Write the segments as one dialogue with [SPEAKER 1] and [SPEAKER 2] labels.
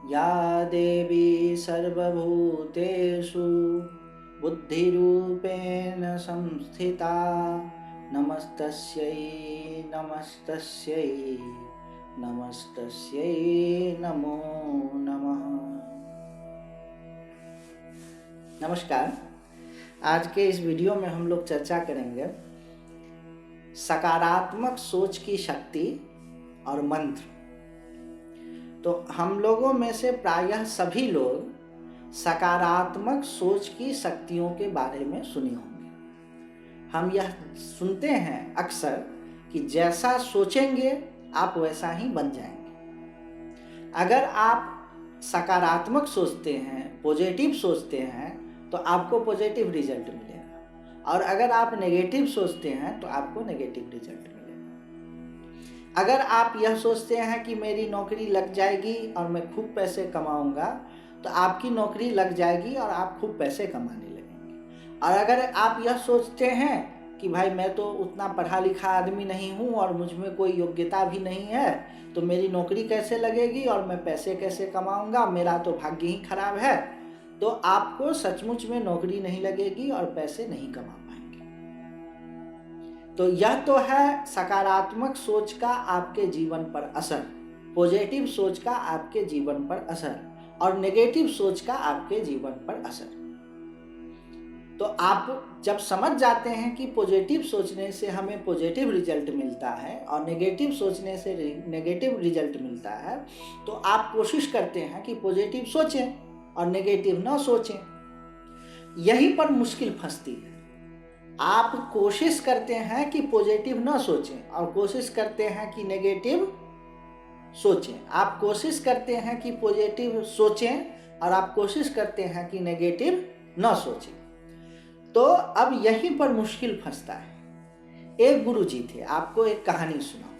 [SPEAKER 1] या देवी सर्वभूतेषु बुद्धिरूपेण संस्थिता नमस्तस्यै नमस्तस्यै नमस्तस्यै नमो नमः। नमस्कार। आज के इस वीडियो में हम लोग चर्चा करेंगे सकारात्मक सोच की शक्ति और मंत्र। तो हम लोगों में से प्रायः सभी लोग सकारात्मक सोच की शक्तियों के बारे में सुने होंगे। हम यह सुनते हैं अक्सर कि जैसा सोचेंगे आप वैसा ही बन जाएंगे। अगर आप सकारात्मक सोचते हैं, पॉजिटिव सोचते हैं तो आपको पॉजिटिव रिजल्ट मिलेगा, और अगर आप नेगेटिव सोचते हैं तो आपको नेगेटिव रिजल्ट मिलेगा। अगर आप यह सोचते हैं कि मेरी नौकरी लग जाएगी और मैं खूब पैसे कमाऊंगा, तो आपकी नौकरी लग जाएगी और आप खूब पैसे कमाने लगेंगे। और अगर आप यह सोचते हैं कि भाई मैं तो उतना पढ़ा लिखा आदमी नहीं हूँ और मुझ में कोई योग्यता भी नहीं है, तो मेरी नौकरी कैसे लगेगी और मैं पैसे कैसे कमाऊंगा, मेरा तो भाग्य ही खराब है, तो आपको सचमुच में नौकरी नहीं लगेगी और पैसे नहीं कमा पाएंगे। तो यह तो है सकारात्मक सोच का आपके जीवन पर असर, पॉजिटिव सोच का आपके जीवन पर असर, और नेगेटिव सोच का आपके जीवन पर असर। तो आप जब समझ जाते हैं कि पॉजिटिव सोचने से हमें पॉजिटिव रिजल्ट मिलता है और नेगेटिव सोचने से नेगेटिव रिजल्ट मिलता है, तो आप कोशिश करते हैं कि पॉजिटिव सोचें और नेगेटिव ना सोचें। यहीं पर मुश्किल फंसती है। आप कोशिश करते हैं कि पॉजिटिव ना सोचें और कोशिश करते हैं कि नेगेटिव सोचें। आप कोशिश करते हैं कि पॉजिटिव सोचें और आप कोशिश करते हैं कि नेगेटिव ना सोचें। तो अब यहीं पर मुश्किल फंसता है। एक गुरुजी थे, आपको एक कहानी सुनाऊं।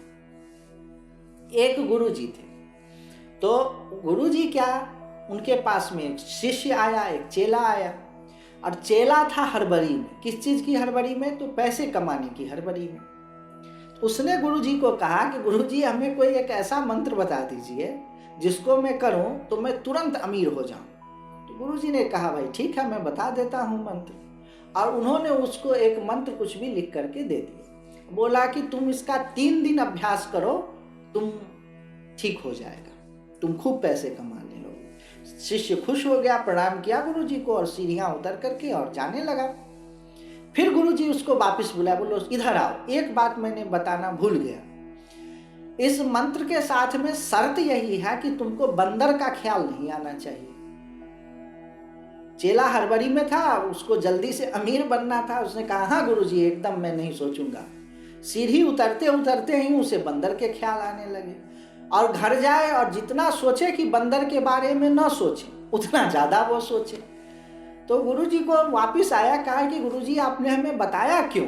[SPEAKER 1] एक गुरुजी थे, तो गुरुजी क्या, उनके पास में एक शिष्य आया, एक चेला आया, और चेला था हड़बड़ी में। किस चीज की हड़बड़ी में? तो पैसे कमाने की हड़बड़ी में। तो उसने गुरुजी को कहा कि गुरुजी हमें कोई एक ऐसा मंत्र बता दीजिए जिसको मैं करूं तो मैं तुरंत अमीर हो जाऊं। तो गुरुजी ने कहा भाई ठीक है, मैं बता देता हूं मंत्र। और उन्होंने उसको एक मंत्र कुछ भी लिख करके दे दिया। बोला कि तुम इसका 3 दिन अभ्यास करो, तुम ठीक हो जाएगा, तुम खूब पैसे कमाने लोगे। शिष्य खुश हो गया, प्रणाम किया गुरुजी को और सीढ़ियां उतर करके और जाने लगा। फिर गुरुजी उसको वापस बुलाया, बोलो इधर आओ, एक बात मैंने बताना भूल गया। इस मंत्र के साथ में शर्त यही है कि तुमको बंदर का ख्याल नहीं आना चाहिए। चेला हड़बड़ी में था, उसको जल्दी से अमीर बनना था। उसने कहा हाँ गुरुजी, एकदम मैं नहीं सोचूंगा। सीढ़ी उतरते उतरते ही उसे बंदर के ख्याल आने लगे, और घर जाए और जितना सोचे कि बंदर के बारे में न सोचे, उतना ज्यादा वो सोचे। तो गुरुजी को वापस आया, कहा कि गुरुजी आपने हमें बताया क्यों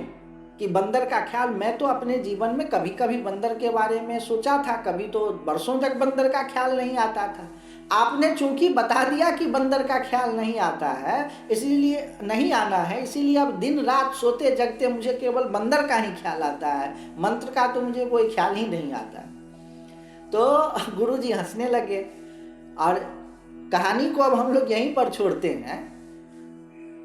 [SPEAKER 1] कि बंदर का ख्याल? मैं तो अपने जीवन में कभी कभी बंदर के बारे में सोचा था, कभी तो वर्षों तक बंदर का ख्याल नहीं आता था। आपने चूंकि बता दिया कि बंदर का ख्याल नहीं आता है, इसीलिए नहीं आना है, इसीलिए अब दिन रात सोते जगते मुझे केवल बंदर का ही ख्याल आता है, मंत्र का तो मुझे कोई ख्याल ही नहीं आता। तो गुरुजी हंसने लगे। और कहानी को अब हम लोग यहीं पर छोड़ते हैं।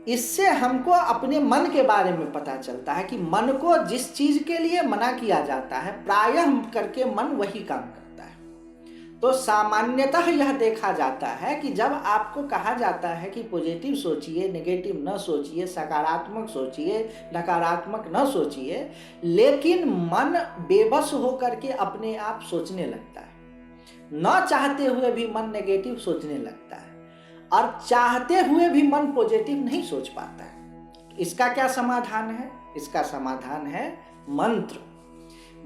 [SPEAKER 1] इससे हमको अपने मन के बारे में पता चलता है कि मन को जिस चीज के लिए मना किया जाता है, प्रायः करके मन वही काम करता है। तो सामान्यतः यह देखा जाता है कि जब आपको कहा जाता है कि पॉजिटिव सोचिए, नेगेटिव न सोचिए, सकारात्मक सोचिए, नकारात्मक न सोचिए, लेकिन मन बेबस होकर के अपने आप सोचने लगता है। न चाहते हुए भी मन नेगेटिव सोचने लगता है, और चाहते हुए भी मन पॉजिटिव नहीं सोच पाता है। इसका क्या समाधान है? इसका समाधान है मंत्र।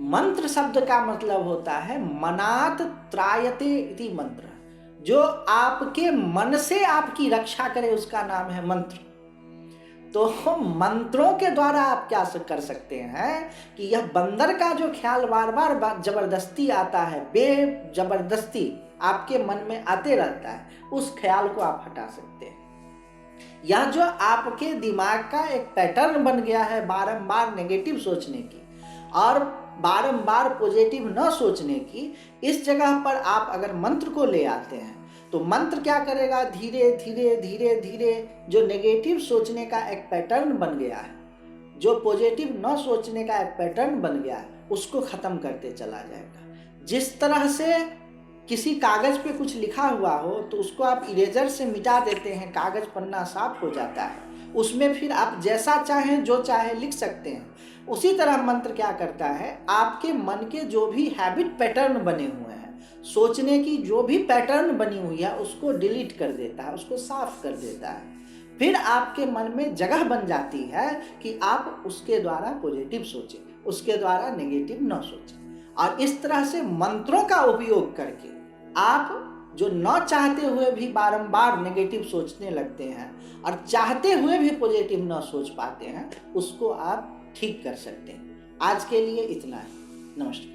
[SPEAKER 1] मंत्र शब्द का मतलब होता है मनात त्रायते इति मंत्र। जो आपके मन से आपकी रक्षा करे उसका नाम है मंत्र। तो मंत्रों के द्वारा आप क्या कर सकते हैं कि यह बंदर का जो ख्याल बार बार जबरदस्ती आता है, बेजबरदस्ती आपके मन में आते रहता है, उस ख्याल को आप हटा सकते हैं। यह जो आपके दिमाग का एक पैटर्न बन गया है बारंबार नेगेटिव सोचने की और बारंबार पॉजिटिव न सोचने की, इस जगह पर आप अगर मंत्र को ले आते हैं तो मंत्र क्या करेगा, धीरे धीरे धीरे धीरे जो नेगेटिव सोचने का एक पैटर्न बन गया है, जो पॉजिटिव न सोचने का एक पैटर्न बन गया है, उसको खत्म करते चला जाएगा। जिस तरह से किसी कागज पे कुछ लिखा हुआ हो तो उसको आप इरेजर से मिटा देते हैं, कागज पन्ना साफ हो जाता है, उसमें फिर आप जैसा चाहें जो चाहे लिख सकते हैं। उसी तरह मंत्र क्या करता है, आपके मन के जो भी हैबिट पैटर्न बने हुए हैं, सोचने की जो भी पैटर्न बनी हुई है, उसको डिलीट कर देता है, उसको साफ कर देता है। फिर आपके मन में जगह बन जाती है कि आप उसके द्वारा पॉजिटिव सोचें, उसके द्वारा नेगेटिव न सोचें। और इस तरह से मंत्रों का उपयोग करके आप जो न चाहते हुए भी बारंबार नेगेटिव सोचने लगते हैं और चाहते हुए भी पॉजिटिव न सोच पाते हैं, उसको आप ठीक कर सकते हैं। आज के लिए इतना ही। नमस्कार।